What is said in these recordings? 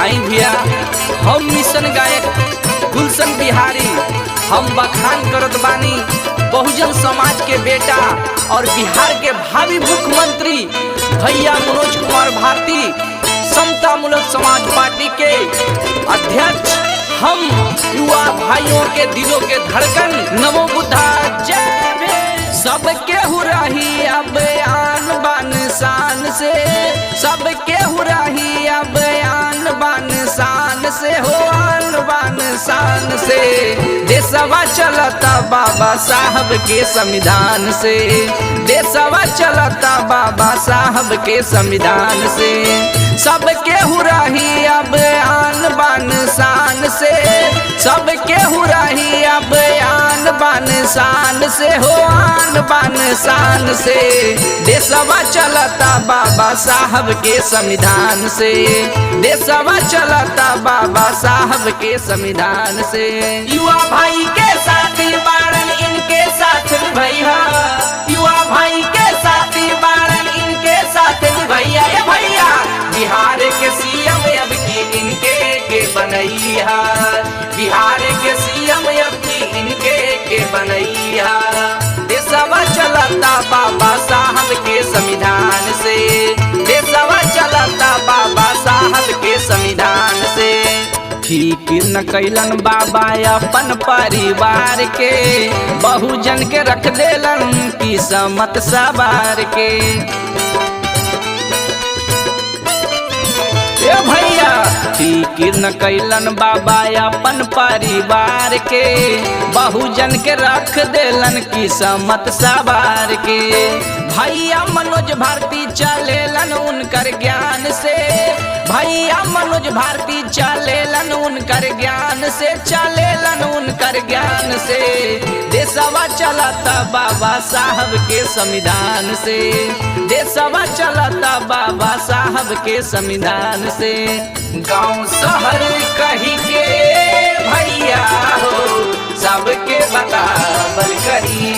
आई भैया हम मिशन गायक गुलशन बिहारी हम बखान करत बानी बहुजन समाज के बेटा और बिहार के भावी मुख्यमंत्री भैया मनोज कुमार भारती समता मूलक समाज पार्टी के अध्यक्ष हम युवा भाइयों के दिलों के धड़कन नमो बुद्धा जय भीम। सबके हो रही अब आन बान शान से, सबके हो रही अब आन बान शान से, हो आन बान शान से। देशवा चलता बाबा साहब के संविधान से, देशवा चलता बाबा साहब के संविधान से। सबके हो रही अब आन बान शान से, सबके हो रही अब आन बान शान से, हो आन बान शान से। देशवा चलता बाबा साहब के संविधान से, देशवा चलता बाबा साहब के संविधान से। युवा भाई के साथी बारन इनके साथ भैया, युवा भाई के साथी बारन इनके साथ भैया। ये भैया बिहार के सीएम अब की इनके के बनैया, बिहार के सीएम अब की इनके के बनैया। देशवा चलता बाबा साहब के संविधान से, देशवा चलता बाबा साहब के संविधान से। फिकिर न कैलन बाबा अपन परिवार के, बहुजन के रख देलन किस्मत सवार के। भैया फिकिर न कैलन बाबा अपन परिवार के, बहुजन के रख देलन किस्मत सवार के। भैया मनोज भारती चलेलन उनकर ज्ञान से, भैया मनोज भारती चलेलन उनकर ज्ञान से, चलेलन उनकर ज्ञान से। देशवा चलता बाबा साहब के संविधान से, देशवा चलता बाबा साहब के संविधान से। गांव शहर कही के भैया हो सबके बराबर करी,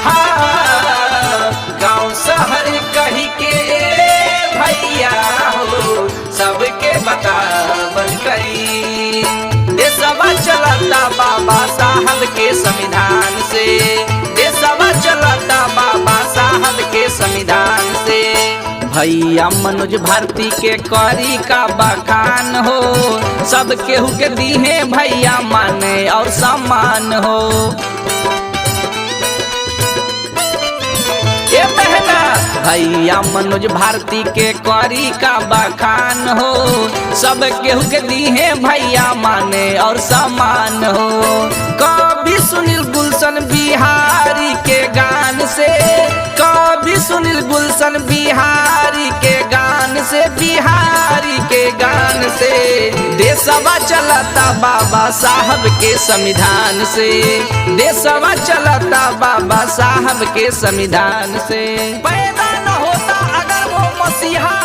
हाँ गांव शहर कही के भैया हो सबके बराबर करी। देशवा चलता बाबा साहब के संविधान से, देशवा चलता बाबा साहब के संविधान से। भैया मनोज भारती के करी का बखान हो, सब केहू के दीहे भैया माने और सम्मान हो। ये बहना भैया मनोज भारती के करी का बखान हो, सब केहू के दीहे भैया माने और सम्मान हो। कभी सुनील गुलशन बिहारी के गान से, कभी सुनील गुलशन बिहारी के गान से, बिहारी के गान से। देशवा चलता बाबा साहब के संविधान से, देशवा चलता बाबा साहब के संविधान से। पैदा न होता अगर वो मसीहा